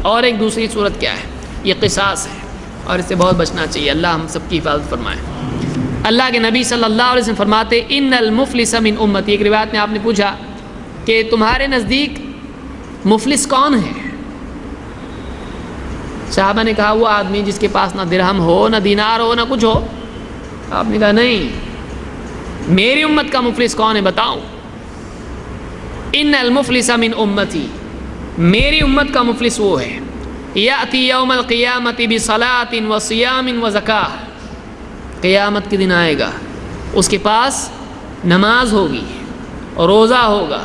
اور ایک دوسری صورت کیا ہے؟ یہ قصاص ہے، اور اس سے بہت بچنا چاہیے۔ اللہ ہم سب کی حفاظت فرمائے۔ اللہ کے نبی صلی اللہ علیہ وسلم فرماتے ان المفلس من امتی، ایک روایت میں آپ نے پوچھا کہ تمہارے نزدیک مفلس کون ہے؟ صحابہ نے کہا وہ آدمی جس کے پاس نہ درہم ہو، نہ دینار ہو، نہ کچھ ہو۔ آپ نے کہا نہیں، میری امت کا مفلس کون ہے بتاؤ؟ ان المفلس من امتی، میری امت کا مفلس وہ ہے یأتی یوم القیامت بصلاۃ وصیام وزکاۃ، قیامت کے دن آئے گا، اس کے پاس نماز ہوگی، روزہ ہوگا،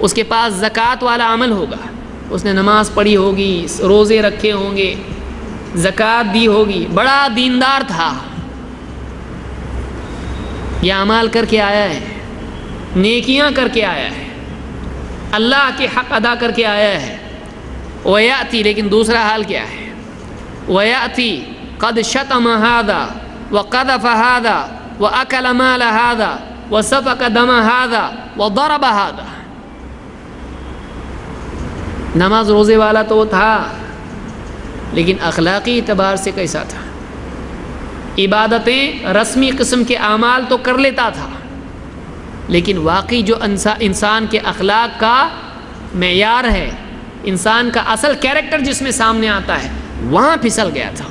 اس کے پاس زکوٰۃ والا عمل ہوگا، اس نے نماز پڑھی ہوگی، روزے رکھے ہوں گے، زکوٰۃ دی ہوگی، بڑا دیندار تھا، یہ اعمال کر کے آیا ہے، نیکیاں کر کے آیا ہے، اللہ کے حق ادا کر کے آیا ہے۔ وَيَأْتِي، لیکن دوسرا حال کیا ہے؟ وَيَأْتِي قَدْ شَتَمَ هَذَا وَقَذَفَ هَذَا وَأَكَلَ مَالَ هَذَا وَسَفَكَ دَمَ هَذَا وَضَرَبَ هَذَا۔ نماز روزے والا تو وہ تھا، لیکن اخلاقی اعتبار سے کیسا تھا؟ عبادتیں رسمی قسم کے اعمال تو کر لیتا تھا، لیکن واقعی جو انسان کے اخلاق کا معیار ہے، انسان کا اصل کیریکٹر جس میں سامنے آتا ہے، وہاں پھسل گیا تھا۔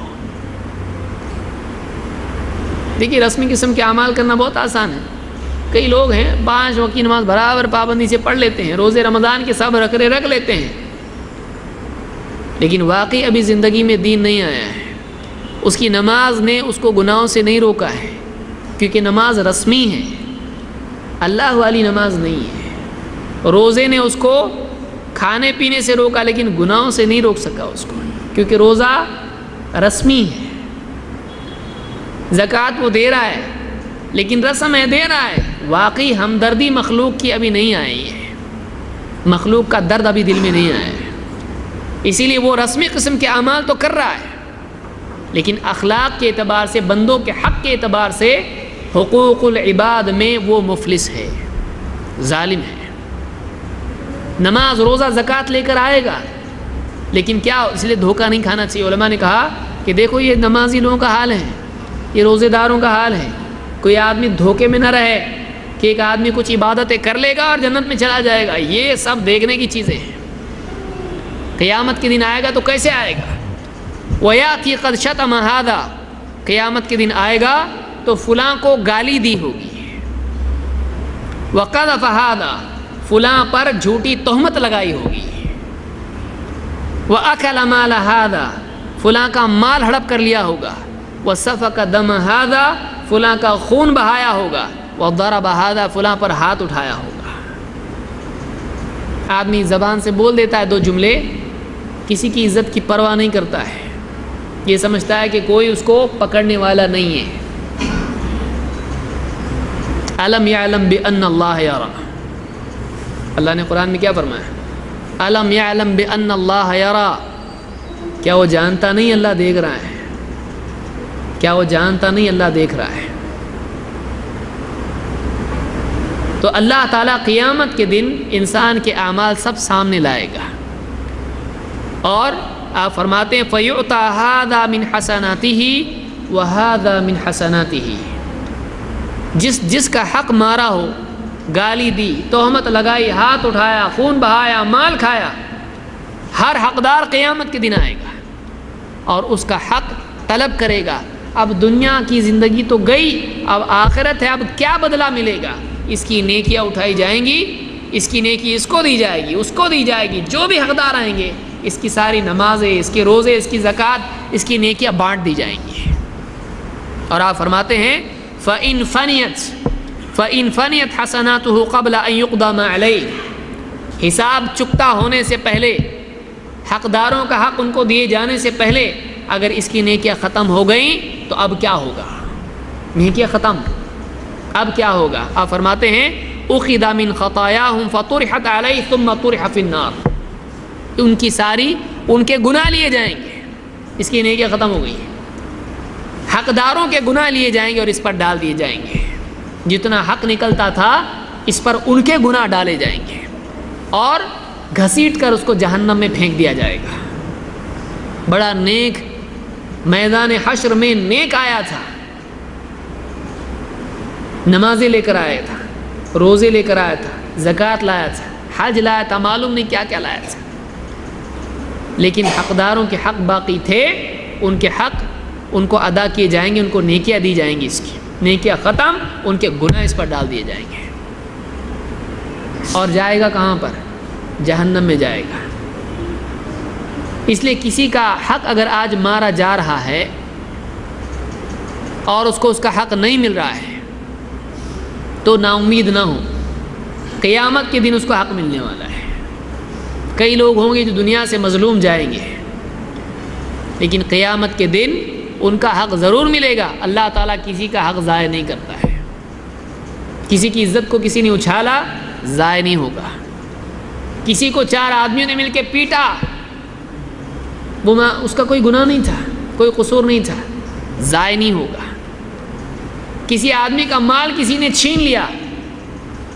دیکھیے رسمی قسم کے اعمال کرنا بہت آسان ہے، کئی لوگ ہیں 5 وقت کی نماز برابر پابندی سے پڑھ لیتے ہیں، روزے رمضان کے سب رکھ لیتے ہیں، لیکن واقعی ابھی زندگی میں دین نہیں آیا ہے، اس کی نماز نے اس کو گناہوں سے نہیں روکا ہے، کیونکہ نماز رسمی ہے، اللہ والی نماز نہیں ہے۔ روزے نے اس کو کھانے پینے سے روکا، لیکن گناہوں سے نہیں روک سکا اس کو، کیونکہ روزہ رسمی ہے۔ زکوٰۃ وہ دے رہا ہے، لیکن رسم ہے، دے رہا ہے، واقعی ہمدردی مخلوق کی ابھی نہیں آئی ہے، مخلوق کا درد ابھی دل میں نہیں آیا ہے، اسی لیے وہ رسمی قسم کے اعمال تو کر رہا ہے، لیکن اخلاق کے اعتبار سے، بندوں کے حق کے اعتبار سے، حقوق العباد میں وہ مفلس ہے، ظالم ہے۔ نماز روزہ زکوٰۃ لے کر آئے گا، لیکن کیا اس لیے دھوکہ نہیں کھانا چاہیے۔ علماء نے کہا کہ دیکھو یہ نمازی لوگوں کا حال ہے، یہ روزے داروں کا حال ہے، کوئی آدمی دھوکے میں نہ رہے کہ ایک آدمی کچھ عبادتیں کر لے گا اور جنت میں چلا جائے گا، یہ سب دیکھنے کی چیزیں ہیں۔ قیامت کے دن آئے گا تو کیسے آئے گا؟ وَيَأْتِي قَدْ شَتَمَ هَذَا، قیامت کے دن آئے گا تو فلاں کو گالی دی ہوگی، وَقَذَفَ هَذَا، فلاں پر جھوٹی تہمت لگائی ہوگی، وَأَكَلَ مَالَ هَذَا، فلاں کا مال ہڑپ کر لیا ہوگا، وَسَفَكَ دَمَ هَذَا، فلاں کا خون بہایا ہوگا، وَضَرَبَ هَذَا، فلاں پر ہاتھ اٹھایا ہوگا۔ آدمی زبان سے بول دیتا ہے 2 جملے، کسی کی عزت کی پرواہ نہیں کرتا ہے، یہ سمجھتا ہے کہ کوئی اس کو پکڑنے والا نہیں ہے۔ أَلَمْ يَعْلَمْ بِأَنَّ اللَّهَ يَرَى، اللہ نے قرآن میں کیا فرمایا؟ أَلَمْ يَعْلَمْ بِأَنَّ اللَّهَ يَرَى، کیا وہ جانتا نہیں اللہ دیکھ رہا ہے؟ کیا وہ جانتا نہیں اللہ دیکھ رہا ہے؟ تو اللہ تعالیٰ قیامت کے دن انسان کے اعمال سب سامنے لائے گا، اور آپ فرماتے ہیں فَيُعْطَى هَذَا مِنْ حَسَنَاتِهِ وَهَذَا مِنْ حَسَنَاتِهِ، جس کا حق مارا ہو، گالی دی، تہمت لگائی، ہاتھ اٹھایا، خون بہایا، مال کھایا، ہر حقدار قیامت کے دن آئے گا اور اس کا حق طلب کرے گا۔ اب دنیا کی زندگی تو گئی، اب آخرت ہے، اب کیا بدلہ ملے گا؟ اس کی نیکیاں اٹھائی جائیں گی، اس کی نیکی اس کو دی جائے گی، اس کو دی جائے گی، جو بھی حقدار آئیں گے اس کی ساری نمازیں، اس کے روزے، اس کی زکوٰۃ، اس کی نیکیاں بانٹ دی جائیں گی۔ اور آپ فرماتے ہیں فَإِنْ فَنِيَتْ حَسَنَاتُهُ قَبْلَ أَنْ يُقْضَى مَا عَلَيْهِ، حساب چکتا ہونے سے پہلے، حقداروں کا حق ان کو دیے جانے سے پہلے اگر اس کی نیکیاں ختم ہو گئیں تو اب کیا ہوگا؟ نیکیاں ختم، اب کیا ہوگا؟ آپ فرماتے ہیں اُخِذَ مِنْ خَطَایَاهُمْ فَطُرِحَتْ عَلَيْهِ ثُمَّ طُرِحَ فِي النَّارِ، ان کی ساری ان کے گناہ لیے جائیں گے، اس کی نیکیاں ختم ہو گئی، حقداروں کے گناہ لیے جائیں گے اور اس پر ڈال دیے جائیں گے، جتنا حق نکلتا تھا اس پر ان کے گناہ ڈالے جائیں گے اور گھسیٹ کر اس کو جہنم میں پھینک دیا جائے گا۔ بڑا نیک میدان حشر میں نیک آیا تھا، نمازیں لے کر آیا تھا، روزے لے کر آیا تھا، زکوٰۃ لایا تھا، حج لایا تھا، معلوم نہیں کیا کیا لایا تھا، لیکن حقداروں کے حق باقی تھے، ان کے حق ان کو ادا کیے جائیں گے، ان کو نیکیاں دی جائیں گی، اس کی نیکیاں ختم، ان کے گناہ اس پر ڈال دیے جائیں گے، اور جائے گا کہاں پر؟ جہنم میں جائے گا۔ اس لیے کسی کا حق اگر آج مارا جا رہا ہے اور اس کو اس کا حق نہیں مل رہا ہے تو نا امید نہ ہو، قیامت کے دن اس کو حق ملنے والا ہے۔ کئی لوگ ہوں گے جو دنیا سے مظلوم جائیں گے، لیکن قیامت کے دن ان کا حق ضرور ملے گا۔ اللہ تعالیٰ کسی کا حق ضائع نہیں کرتا ہے، کسی کی عزت کو کسی نے اچھالا ضائع نہیں ہوگا، کسی کو 4 آدمیوں نے مل کے پیٹا، وہ اس کا کوئی گناہ نہیں تھا، کوئی قصور نہیں تھا، ضائع نہیں ہوگا۔ کسی آدمی کا مال کسی نے چھین لیا،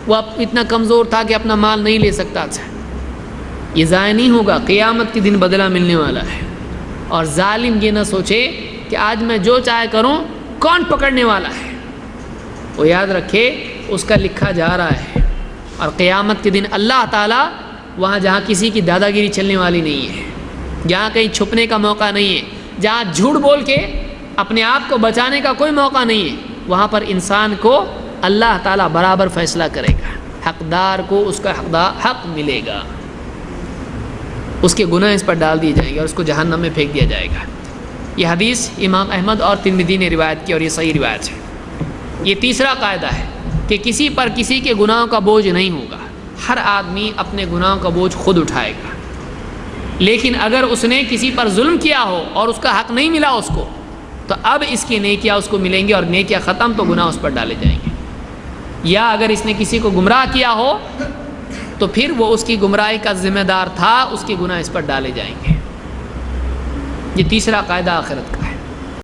وہ اتنا کمزور تھا کہ اپنا مال نہیں لے سکتا تھا، یہ ضائع نہیں ہوگا، قیامت کے دن بدلہ ملنے والا ہے۔ اور ظالم یہ نہ سوچے کہ آج میں جو چاہے کروں کون پکڑنے والا ہے، وہ یاد رکھے اس کا لکھا جا رہا ہے۔ اور قیامت کے دن اللہ تعالیٰ وہاں جہاں کسی کی دادا گیری چلنے والی نہیں ہے، جہاں کہیں چھپنے کا موقع نہیں ہے، جہاں جھوٹ بول کے اپنے آپ کو بچانے کا کوئی موقع نہیں ہے، وہاں پر انسان کو اللہ تعالیٰ برابر فیصلہ کرے گا، حقدار کو اس کا حق ملے گا، اس کے گناہ اس پر ڈال دیے جائیں گے اور اس کو جہنم میں پھینک دیا جائے گا۔ یہ حدیث امام احمد اور ترمذی نے روایت کی اور یہ صحیح روایت ہے۔ یہ تیسرا قاعدہ ہے کہ کسی پر کسی کے گناہوں کا بوجھ نہیں ہوگا، ہر آدمی اپنے گناہوں کا بوجھ خود اٹھائے گا، لیکن اگر اس نے کسی پر ظلم کیا ہو اور اس کا حق نہیں ملا اس کو، تو اب اس کی نیکیاں اس کو ملیں گی اور نیکیاں ختم تو گناہ اس پر ڈالے جائیں گے۔ یا اگر اس نے کسی کو گمراہ کیا ہو تو پھر وہ اس کی گمراہی کا ذمہ دار تھا، اس کے گناہ اس پر ڈالے جائیں گے۔ یہ تیسرا قاعدہ آخرت کا۔